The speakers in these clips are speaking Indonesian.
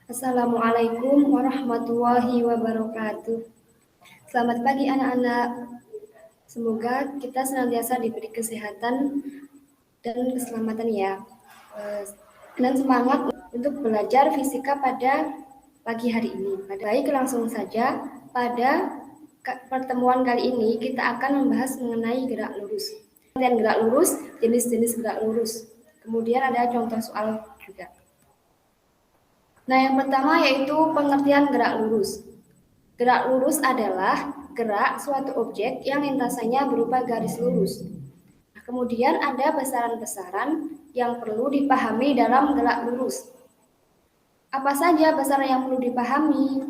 Assalamualaikum warahmatullahi wabarakatuh. Selamat pagi anak-anak. Semoga kita senantiasa diberi kesehatan dan keselamatan ya. Dan semangat untuk belajar fisika pada pagi hari ini. Baik, langsung saja pada pertemuan kali ini kita akan membahas mengenai gerak lurus. Pengertian gerak lurus, jenis-jenis gerak lurus. Kemudian ada contoh soal juga. Nah, yang pertama yaitu pengertian gerak lurus. Gerak lurus adalah gerak suatu objek yang lintasannya berupa garis lurus. Nah, kemudian ada besaran-besaran yang perlu dipahami dalam gerak lurus. Apa saja besaran yang perlu dipahami?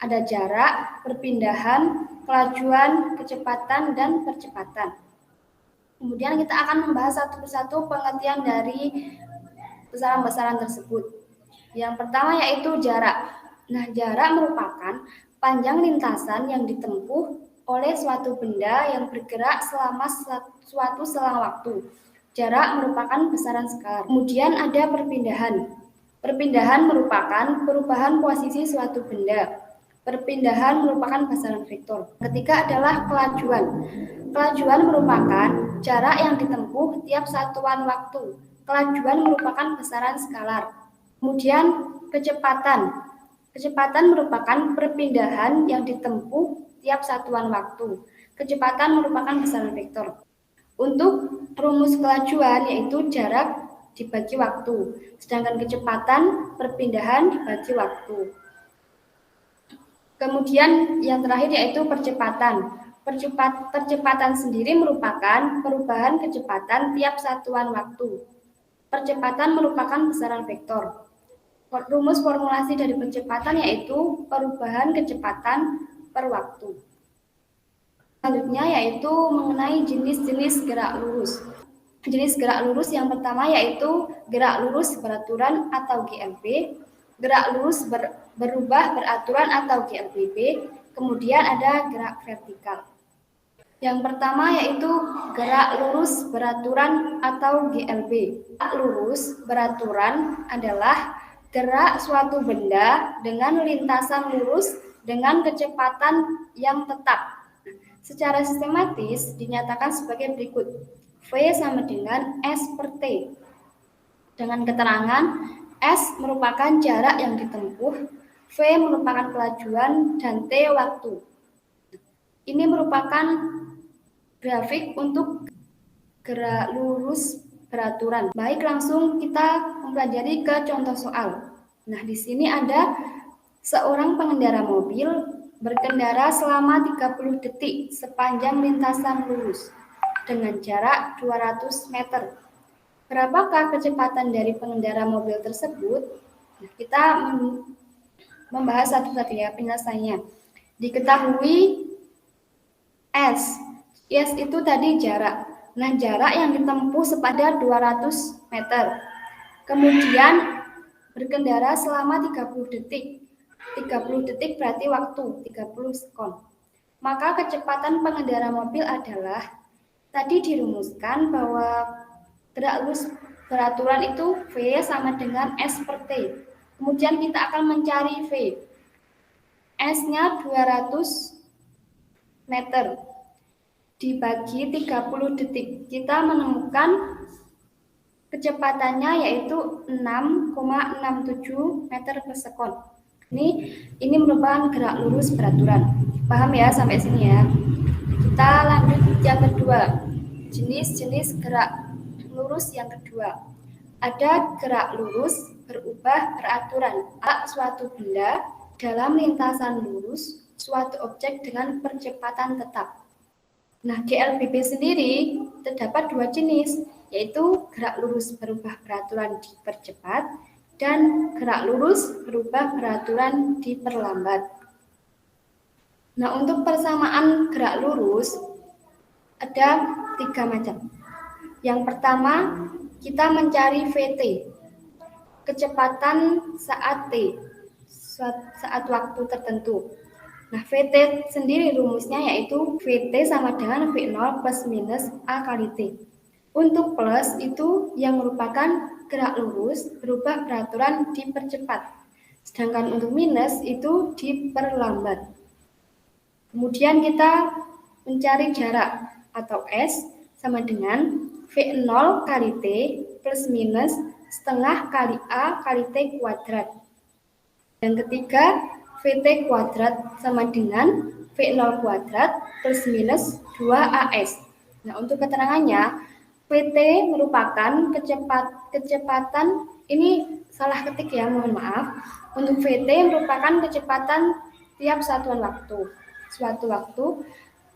Ada jarak, perpindahan, kelajuan, kecepatan, dan percepatan. Kemudian kita akan membahas satu persatu pengertian dari besaran-besaran tersebut. Yang pertama yaitu jarak. Nah, jarak merupakan panjang lintasan yang ditempuh oleh suatu benda yang bergerak selama suatu selang waktu. Jarak merupakan besaran skalar. Kemudian ada perpindahan. Perpindahan merupakan perubahan posisi suatu benda. Perpindahan merupakan besaran vektor. Ketiga adalah kelajuan. Kelajuan merupakan jarak yang ditempuh tiap satuan waktu. Kelajuan merupakan besaran skalar. Kemudian kecepatan. Kecepatan merupakan perpindahan yang ditempuh tiap satuan waktu. Kecepatan merupakan besaran vektor. Untuk rumus kelajuan yaitu jarak dibagi waktu, sedangkan kecepatan perpindahan dibagi waktu. Kemudian yang terakhir yaitu percepatan. Percepatan sendiri merupakan perubahan kecepatan tiap satuan waktu. Percepatan merupakan besaran vektor. Rumus formulasi dari percepatan yaitu perubahan kecepatan per waktu. Selanjutnya yaitu mengenai jenis-jenis gerak lurus. Jenis gerak lurus yang pertama yaitu gerak lurus beraturan atau GLB, gerak lurus berubah beraturan atau GLBB, kemudian ada gerak vertikal. Yang pertama yaitu gerak lurus beraturan atau GLB. Gerak lurus beraturan adalah gerak suatu benda dengan lintasan lurus dengan kecepatan yang tetap. Secara sistematis dinyatakan sebagai berikut. V sama dengan S per T. Dengan keterangan S merupakan jarak yang ditempuh, V merupakan kelajuan, dan T waktu. Ini merupakan grafik untuk gerak lurus beraturan. Baik, langsung kita mempelajari ke contoh soal. Nah, di sini ada seorang pengendara mobil berkendara selama 30 detik sepanjang lintasan lurus dengan jarak 200 meter. Berapakah kecepatan dari pengendara mobil tersebut? Nah, kita membahas satu-satu ya penjelasannya. Diketahui S itu tadi jarak. Nah, jarak yang ditempuh sepanjang 200 meter. Kemudian berkendara selama 30 detik. 30 detik berarti waktu, 30 sekon. Maka kecepatan pengendara mobil adalah, tadi dirumuskan bahwa gerak lurus beraturan itu V sama dengan S per T. Kemudian kita akan mencari V. S-nya 200 meter. Dibagi 30 detik, kita menemukan kecepatannya yaitu 6,67 meter per sekon. Ini merupakan gerak lurus beraturan. Paham ya sampai sini ya? Kita lanjut yang kedua. Jenis-jenis gerak lurus yang kedua. Ada gerak lurus berubah beraturan. Suatu benda dalam lintasan lurus suatu objek dengan percepatan tetap. Nah, GLBB sendiri terdapat dua jenis, yaitu gerak lurus berubah beraturan dipercepat dan gerak lurus berubah beraturan diperlambat. Nah, untuk persamaan gerak lurus ada 3 macam. Yang pertama, kita mencari VT, kecepatan saat T, saat waktu tertentu. Nah, VT sendiri rumusnya yaitu VT sama dengan V0 plus minus A kali T. Untuk plus itu yang merupakan gerak lurus berubah beraturan dipercepat. Sedangkan untuk minus itu diperlambat. Kemudian kita mencari jarak atau S sama dengan V0 kali T plus minus setengah kali A kali T kuadrat. Yang ketiga, VT kuadrat sama dengan V0 kuadrat plus minus 2AS. Nah, untuk keterangannya, VT merupakan kecepatan, ini salah ketik ya, mohon maaf. Untuk VT merupakan kecepatan tiap satuan waktu, suatu waktu.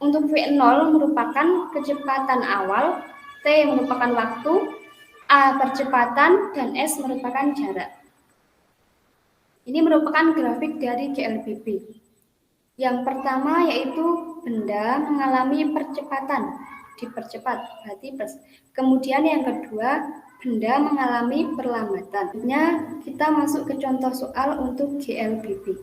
Untuk V0 merupakan kecepatan awal, T merupakan waktu, A percepatan, dan S merupakan jarak. Ini merupakan grafik dari GLBB. Yang pertama yaitu benda mengalami percepatan, dipercepat, berarti plus. Kemudian yang kedua, benda mengalami perlambatan. Kita masuk ke contoh soal untuk GLBB.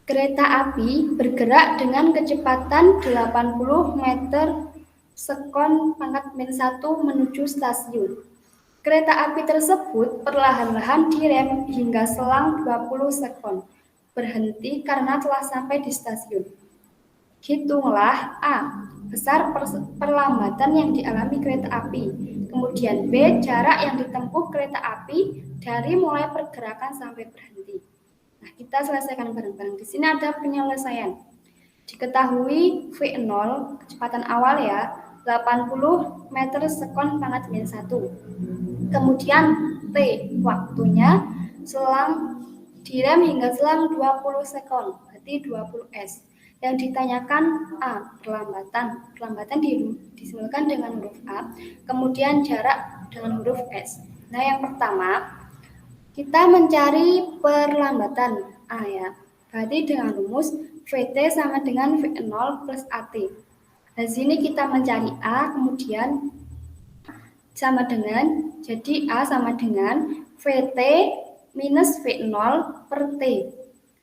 Kereta api bergerak dengan kecepatan 80 meter sekon pangkat min 1 menuju stasiun. Kereta api tersebut perlahan-lahan direm hingga selang 20 sekon, berhenti karena telah sampai di stasiun. Hitunglah A. Besar perlambatan yang dialami kereta api. Kemudian B. Jarak yang ditempuh kereta api dari mulai pergerakan sampai berhenti. Nah, kita selesaikan bareng-bareng. Di sini ada penyelesaian. Diketahui V0, kecepatan awal ya, 80 meter sekon pangkat min 1. Kemudian T, waktunya selang direm hingga selang 20 sekon, berarti 20 S. Yang ditanyakan A, perlambatan. Perlambatan disimbolkan dengan huruf A, kemudian jarak dengan huruf S. Nah, yang pertama, kita mencari perlambatan A ya. Berarti dengan rumus VT sama dengan V0 plus AT. Di sini kita mencari A, kemudian sama dengan, jadi A sama dengan VT minus V0 per T.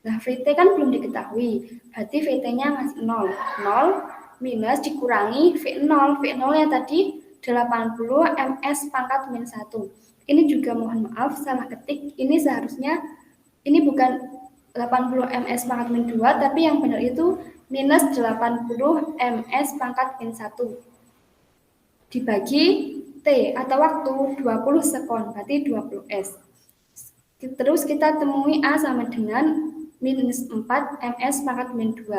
Nah, VT kan belum diketahui, berarti VT-nya masih 0. 0 minus dikurangi V0. V0-nya tadi 80 ms pangkat min 1. Ini juga mohon maaf, salah ketik. Ini seharusnya, ini bukan 80 ms pangkat min 2, tapi yang benar itu minus 80 ms pangkat min 1. Dibagi T atau waktu 20 sekon, berarti 20 S. Terus kita temui A sama dengan minus 4 ms pangkat min 2.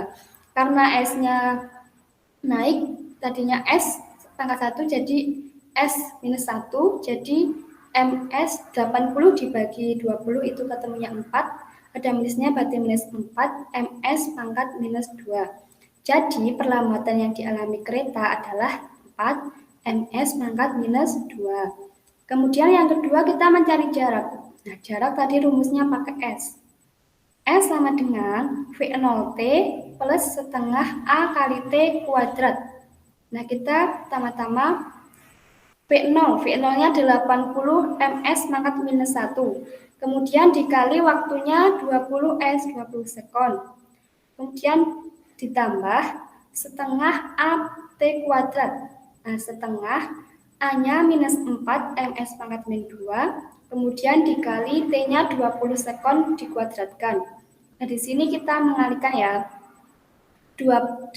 Karena S-nya naik, tadinya S pangkat 1 jadi S minus 1, jadi ms 80 dibagi 20 itu ketemunya 4, ada minusnya berarti minus 4 ms pangkat minus 2. Jadi perlambatan yang dialami kereta adalah 4 ms pangkat minus 2. Kemudian yang kedua kita mencari jarak. Nah, jarak tadi rumusnya pakai S. S sama dengan V0T plus setengah A kali T kuadrat. Nah, kita pertama-tama V0. V0-nya 80 ms pangkat minus 1. Kemudian dikali waktunya 20 S, 20 sekon. Kemudian ditambah setengah A T kuadrat. Nah, setengah A-nya minus 4 ms pangkat min 2, kemudian dikali T-nya 20 sekon dikuadratkan. Nah, di sini kita mengalihkan ya. 80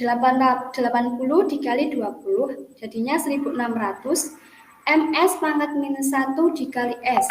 dikali 20, jadinya 1600 ms pangkat minus 1 dikali S.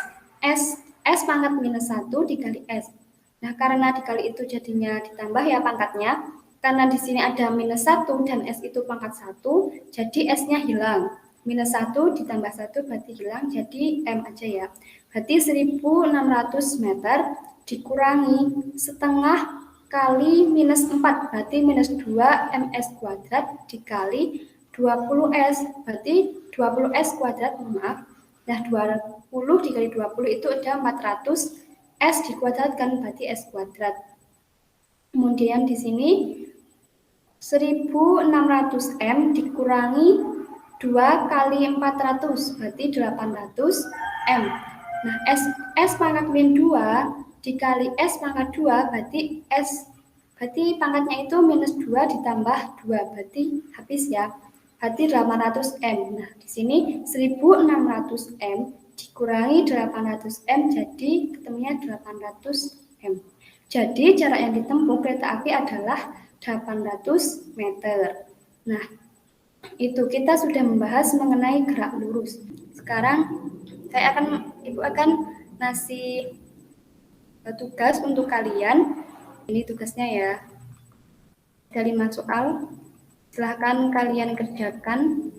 S pangkat minus 1 dikali S. Nah, karena dikali itu jadinya ditambah ya pangkatnya. Karena di sini ada minus 1 dan S itu pangkat 1, jadi S-nya hilang. Minus 1 ditambah 1 berarti hilang, jadi M aja ya. Berarti 1600 meter dikurangi setengah kali minus 4, berarti minus 2 ms kuadrat dikali 20 S, berarti 20 S kuadrat, maaf. Nah, 20 dikali 20 itu ada 400 S dikuadratkan, berarti S kuadrat. Kemudian di sini 1600 M dikurangi 2 kali 400, berarti 800 M. Nah, S pangkat min 2 dikali S pangkat 2, berarti berarti pangkatnya itu minus 2 ditambah 2, berarti habis ya. Berarti 800 M. Nah, di sini 1600 M dikurangi 800 M, jadi ketemunya 800 m. Jadi jarak yang ditempuh kereta api adalah 800 meter. Nah, itu kita sudah membahas mengenai gerak lurus. Sekarang Ibu akan ngasih tugas untuk kalian. Ini tugasnya ya. Ada 5 soal. Silahkan kalian kerjakan,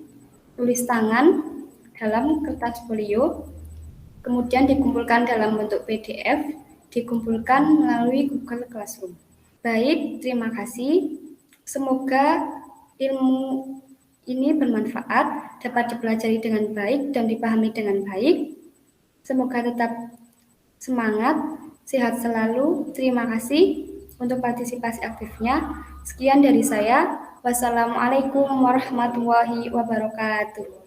tulis tangan dalam kertas folio, kemudian dikumpulkan dalam bentuk PDF, dikumpulkan melalui Google Classroom. Baik, terima kasih. Semoga ilmu ini bermanfaat, dapat dipelajari dengan baik dan dipahami dengan baik. Semoga tetap semangat, sehat selalu. Terima kasih untuk partisipasi aktifnya. Sekian dari saya. Wassalamualaikum warahmatullahi wabarakatuh.